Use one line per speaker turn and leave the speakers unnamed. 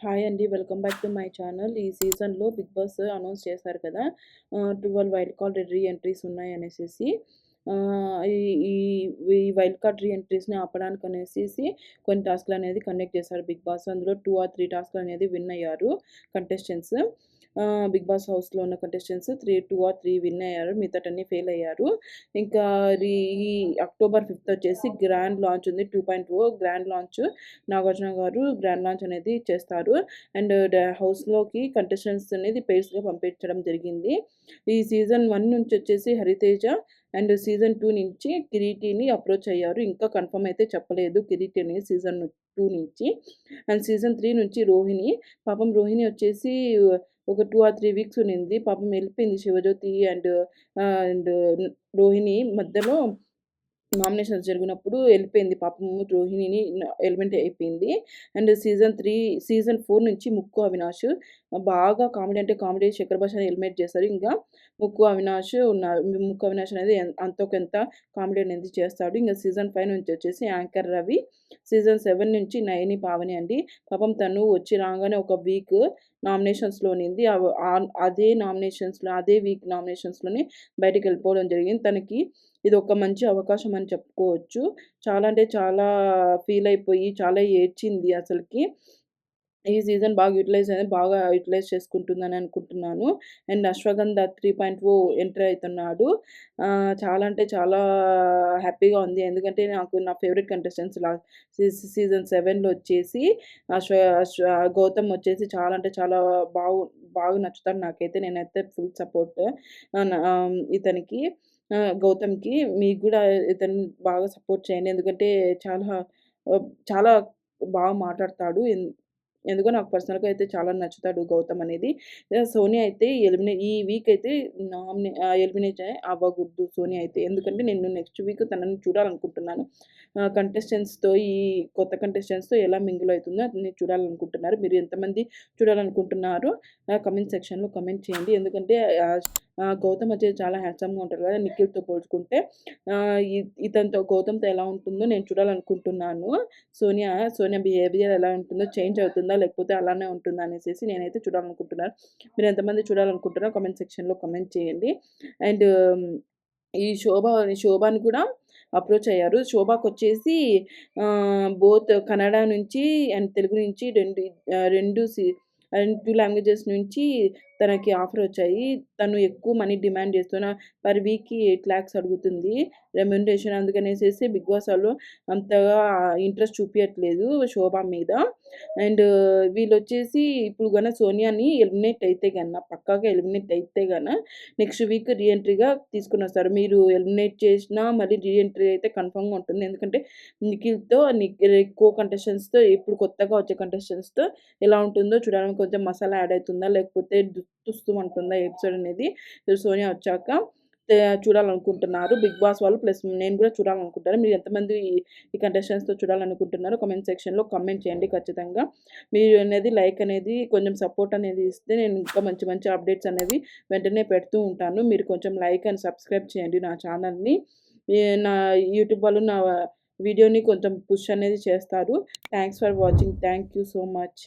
Hi అండి. Welcome back to my channel. ఈ సీజన్‌లో 'బిగ్ బాస్' అనౌన్స్ చేశారు కదా! 12 వైల్డ్ కార్డ్ రీ ఎంట్రీస్ ఉన్నాయనేసేసి. ఈ ఈ ఈ వైల్డ్ కార్డ్ రీ ఎంట్రీస్‌ని ఆపడానికనేసేసి కొన్ని టాస్క్‌లనేది కండక్ట్ చేశారు 'బిగ్ బాస్'. అందులో 2 ఆర్ 3 టాస్క్‌లనేది విన్ అయ్యారు కంటెస్టెంట్స్. 'బిగ్ బాస్' హౌస్‌లో ఉన్న కంటెస్టెంట్స్ 2 ఆర్ 3 విన్ అయ్యారు. మిగతాటన్నీ ఫెయిల్ అయ్యారు. ఇంకా రీ ఈ అక్టోబర్ 5 వచ్చేసి గ్రాండ్ లాంచ్ ఉంది. 2.0 గ్రాండ్ లాంచ్. నాగార్జున గారు గ్రాండ్ లాంచ్ అనేది చేస్తారు. అండ్ హౌస్‌లోకి కంటెస్టెంట్స్ అనేది పెయిర్స్‌గా పంపించడం జరిగింది. ఈ సీజన్ 1 నుంచి వచ్చేసి హరితేజ అండ్ సీజన్ 2 నుంచి కిరీటిని అప్రోచ్ అయ్యారు. ఇంకా కన్ఫర్మ్ అయితే చెప్పలేదు కిరీటి అనేది సీజన్ 2 నుంచి. అండ్ సీజన్ 3 నుంచి రోహిణి. పాపం రోహిణి వచ్చేసి ఒక 2 ఆర్ 3 వీక్స్ ఉన్నింది. పాపం వెళ్ళిపోయింది శివజ్యోతి అండ్ రోహిణి మధ్యలో నామినేషన్స్ జరిగినప్పుడు ఎళ్ళిపోయింది పాపం రోహిణిని ఎలిమినేట్ అయిపోయింది. అండ్ సీజన్ 4 నుంచి ముక్కు అవినాష్ బాగా కామెడీ అంటే కామెడీ 'శేఖర్ భాషని' ఎలిమినేట్ చేశారు. ఇంకా ముక్కు అవినాష్ ఉన్నారు. ముక్కు అవినాష్ అనేది అంతోకింత కామెడీ అనేది చేస్తాడు. ఇంక సీజన్ 5 నుంచి వచ్చేసి యాంకర్ రవి. సీజన్ 7 నుంచి నయని పావని అండి. పాపం తను వచ్చి రాంగానే ఒక వీక్ నామినేషన్స్‌లో ఉన్నింది. అదే నామినేషన్స్‌లో అదే వీక్ నామినేషన్స్‌లోనే బయటికెళ్ళిపోవడం జరిగింది. తనకి ఇదొక మంచి అవకాశం అని చెప్పుకోవచ్చు. చాలా అంటే చాలా ఫీల్ అయిపోయి, చాలా ఏడ్చింది అసలకి. ఈ సీజన్ బాగా యుటిలైజ్ చేసుకుంటుందని అనుకుంటున్నాను. అండ్ 'అశ్వగంధ 3.0' ఎంటర్ అయితున్నాడు. చాలా అంటే చాలా హ్యాపీగా ఉంది. ఎందుకంటే నాకు నా ఫేవరెట్ కంటెస్టెంట్స్ సీజన్ 7లో వచ్చేసి అశ్వ అశ్వ గౌతమ్ వచ్చేసి చాలా అంటే చాలా బాగా నచ్చుతాడు నాకైతే. నేనైతే ఫుల్ సపోర్ట్ ఇతనికి. గౌతమ్‌కి. మీకు గూడా ఇతన్ని బాగా సపోర్ట్ చేయండి. ఎందుకంటే చాలా చాలా బాగా మాట్లాడతాడు. ఎందుకో నాకు పర్సనల్‌గా అయితే చాలా నచ్చుతాడు గౌతమ్ అనేది. సోనియా అయితే ఈ వీక్ అయితే ఎలిమినేట్ అవ్వకూడదు సోనియా అయితే. ఎందుకంటే నేను నెక్స్ట్ వీక్ తనని చూడాలనుకుంటున్నాను. కంటెస్టెంట్స్‌తో కొత్త కంటెస్టెంట్స్‌తో ఎలా మింగిల్ అవుతుందో అది నేను చూడాలనుకుంటున్నారు. మీరు ఎంతమంది చూడాలనుకుంటున్నారో కామెంట్ సెక్షన్‌లో కామెంట్ చేయండి. ఎందుకంటే గౌతమ్ వచ్చేసి చాలా హ్యాండ్సమ్‌గా ఉంటారు కదా! నిఖిల్‌తో పోల్చుకుంటే. గౌతమ్‌తో ఎలా ఉంటుందో నేను చూడాలనుకుంటున్నాను. సోనియా బిహేవియర్ ఎలా ఉంటుందో చేంజ్ అవుతుందా? లేకపోతే అలానే ఉంటుందా? అనేసేసి నేనైతే చూడాలనుకుంటున్నాను. మీరు ఎంతమంది చూడాలనుకుంటున్నారో కామెంట్ సెక్షన్‌లో కామెంట్ చేయండి. అండ్ ఈ శోభని కూడా అప్రోచ్ అయ్యారు. శోభకొచ్చేసి బోత్ కన్నడ నుంచి అండ్ తెలుగు నుంచి 2 లాంగ్వేజెస్ నుంచి తనకి ఆఫరొచ్చాయి. తను ఎక్కువ మనీ డిమాండ్ పర్ వీక్‌కి 8,00,000 అడుగుతుంది రెమ్యునరేషన్. అందుకనేసేసి బిగ్ బాస్ వాళ్ళు అంతగా ఇంట్రెస్ట్ చూపియట్లేదు శోభ మీద. అండ్ వీళ్ళొచ్చేసి ఇప్పుడు సోనియాని పక్కాగా ఎలిమినేట్ అయితే నెక్స్ట్ వీక్ రీ ఎంట్రీగా తీసుకొనొస్తారు. మీరు ఎలిమినేట్ చేసినా మళ్ళీ రీ ఎంట్రీ అయితే కన్ఫర్మ్‌గా ఉంటుంది. ఎందుకంటే నిఖిల్‌తో కంటెస్టెంట్స్‌తో ఇప్పుడు కొత్తగా వచ్చే కంటెస్టెంట్స్‌తో ఎలా ఉంటుందో చూడడానికి కొంచెం మసాలా యాడ్ అయితుందా? లేకపోతే తుస్సుమంటుందా ఎపిసోడ్ అనేది సోనియా వచ్చాక చూడాలనుకుంటున్నారు. బిగ్ బాస్ వాళ్ళు ప్లస్ నేను కూడా చూడాలనుకుంటాను. మీరు ఎంతమంది ఈ కంటెస్టెంట్స్‌తో చూడాలనుకుంటున్నారో కామెంట్ సెక్షన్‌లో కామెంట్ చేయండి ఖచ్చితంగా. మీరు అనేది లైక్ అనేది కొంచెం సపోర్ట్ అనేది ఇస్తే నేను ఇంకా మంచి మంచి అప్డేట్స్ అనేవి వెంటనే పెడుతూ ఉంటాను. మీరు కొంచెం లైక్ అండ్ సబ్స్క్రైబ్ చేయండి నా ఛానల్‌ని. నా యూట్యూబ్ వాళ్ళు నా వీడియోని కొంచెం పుష్ అనేది చేస్తారు. Thanks for watching. Thank you so much.